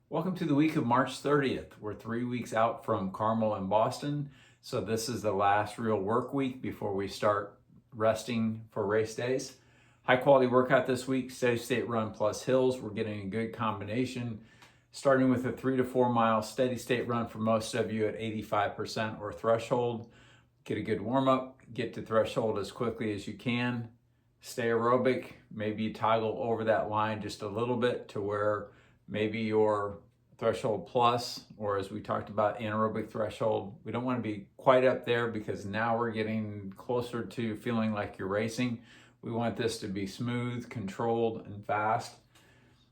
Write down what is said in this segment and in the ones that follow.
Welcome to the week of March 30th. We're 3 weeks out from Carmel and Boston, so this is the last real work week before we start resting for race days. High quality workout this week, steady state run plus hills. We're getting a good combination, starting with a 3 to 4 mile steady state run for most of you at 85% or threshold. Get a good warm up, get to threshold as quickly as you can. Stay aerobic, maybe toggle over that line just a little bit to where maybe your threshold plus, or as we talked about, anaerobic threshold. We don't want to be quite up there because now we're getting closer to feeling like you're racing. We want this to be smooth, controlled, and fast.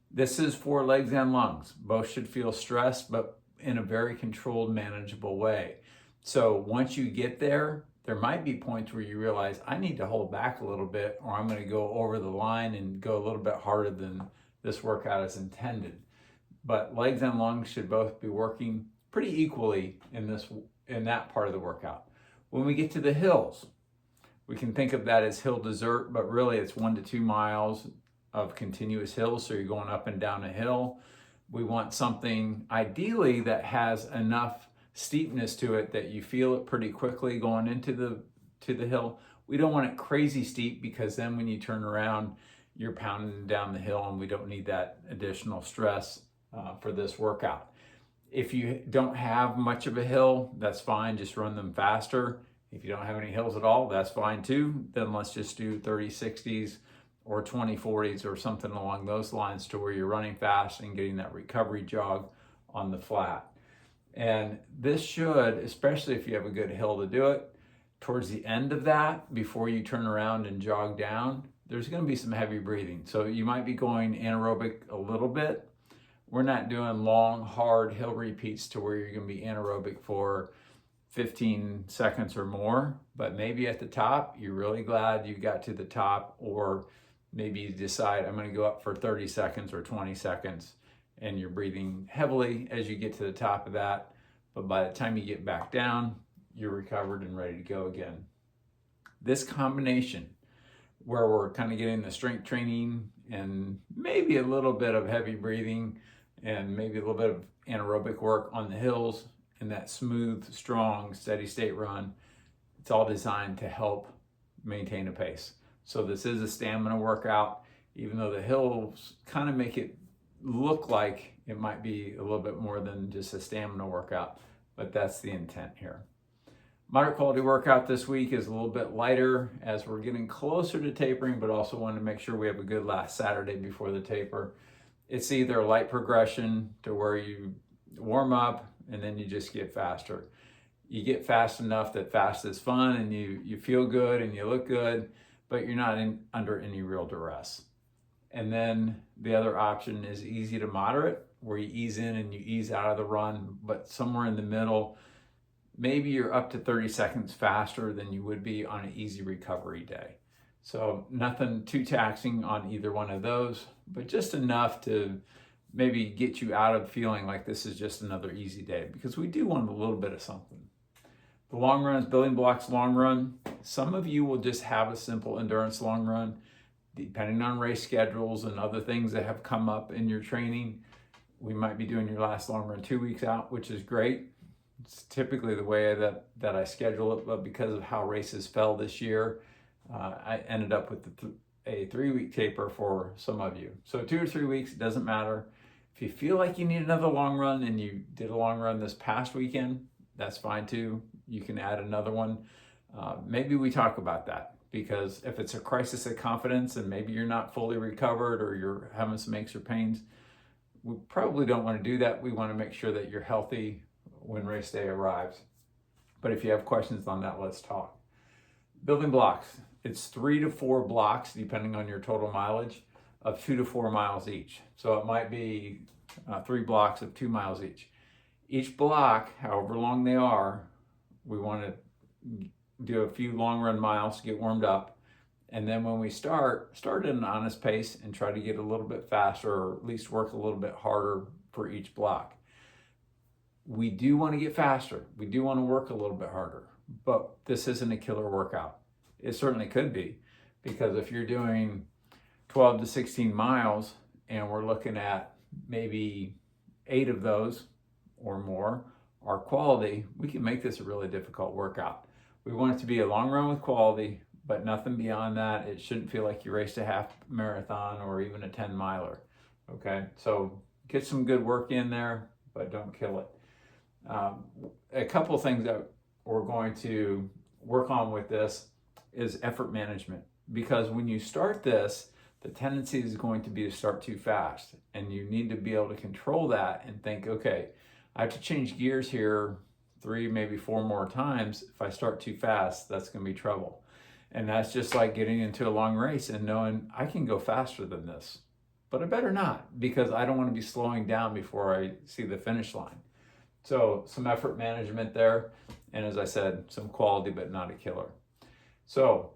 This is for legs and lungs. Both should feel stressed, but in a very controlled, manageable way. So once you get there, there might be points where you realize I need to hold back a little bit, or I'm going to go over the line and go a little bit harder than this workout is intended. But legs and lungs should both be working pretty equally in that part of the workout. When we get to the hills, we can think of that as hill dessert, but really it's 1 to 2 miles of continuous hills. So you're going up and down a hill. We want something ideally that has enough steepness to it that you feel it pretty quickly going into the hill. We don't want it crazy steep because then when you turn around, you're pounding down the hill, and we don't need that additional stress for this workout. If you don't have much of a hill, that's fine. Just run them faster. If you don't have any hills at all, that's fine too. Then let's just do 30-60s or 20-40s or something along those lines to where you're running fast and getting that recovery jog on the flat. And this should, especially if you have a good hill to do it, towards the end of that, before you turn around and jog down, there's going to be some heavy breathing. So you might be going anaerobic a little bit. We're not doing long, hard hill repeats to where you're going to be anaerobic for 15 seconds or more, but maybe at the top, you're really glad you got to the top, or maybe you decide I'm going to go up for 30 seconds or 20 seconds, and you're breathing heavily as you get to the top of that. But by the time you get back down, you're recovered and ready to go again. This combination where we're kind of getting the strength training and maybe a little bit of heavy breathing and maybe a little bit of anaerobic work on the hills and that smooth, strong, steady state run, it's all designed to help maintain a pace. So this is a stamina workout, even though the hills kind of make it look like it might be a little bit more than just a stamina workout, but that's the intent here. Moderate quality workout this week is a little bit lighter as we're getting closer to tapering, but also want to make sure we have a good last Saturday before the taper. It's either a light progression to where you warm up and then you just get faster. You get fast enough that fast is fun and you feel good and you look good, but you're not under any real duress. And then the other option is easy to moderate, where you ease in and you ease out of the run, but somewhere in the middle, maybe you're up to 30 seconds faster than you would be on an easy recovery day. So nothing too taxing on either one of those, but just enough to maybe get you out of feeling like this is just another easy day, because we do want a little bit of something. The long run is building blocks long run. Some of you will just have a simple endurance long run, depending on race schedules and other things that have come up in your training. We might be doing your last long run 2 weeks out, which is great. It's typically the way that I schedule it, but because of how races fell this year, I ended up with a 3-week taper for some of you. So 2 or 3 weeks, it doesn't matter. If you feel like you need another long run and you did a long run this past weekend, that's fine too. You can add another one. Maybe we talk about that, because if it's a crisis of confidence and maybe you're not fully recovered or you're having some aches or pains, we probably don't want to do that. We want to make sure that you're healthy when race day arrives. But if you have questions on that, let's talk. Building blocks. It's 3 to 4 blocks, depending on your total mileage, of 2 to 4 miles each. So it might be 3 blocks of 2 miles each. Each block, however long they are, we want to do a few long run miles to get warmed up. And then when we start at an honest pace and try to get a little bit faster, or at least work a little bit harder for each block. We do want to get faster. We do want to work a little bit harder, but this isn't a killer workout. It certainly could be, because if you're doing 12 to 16 miles and we're looking at maybe 8 of those or more are quality, we can make this a really difficult workout. We want it to be a long run with quality, but nothing beyond that. It shouldn't feel like you raced a half marathon or even a 10 miler. Okay, so get some good work in there, but don't kill it. A couple things that we're going to work on with this is effort management, because when you start this, the tendency is going to be to start too fast, and you need to be able to control that and think, okay, I have to change gears here 3, maybe 4 more times. If I start too fast, that's going to be trouble. And that's just like getting into a long race and knowing I can go faster than this, but I better not, because I don't want to be slowing down before I see the finish line. So some effort management there. And as I said, some quality, but not a killer. So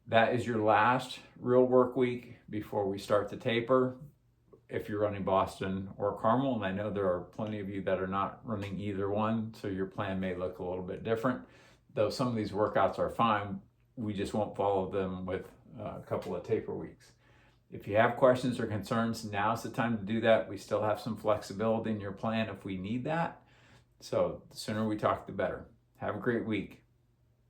that is your last real work week before we start the taper. If you're running Boston or Carmel, and I know there are plenty of you that are not running either one, so your plan may look a little bit different. Though some of these workouts are fine, we just won't follow them with a couple of taper weeks. If you have questions or concerns, now's the time to do that. We still have some flexibility in your plan if we need that. So the sooner we talk, the better. Have a great week.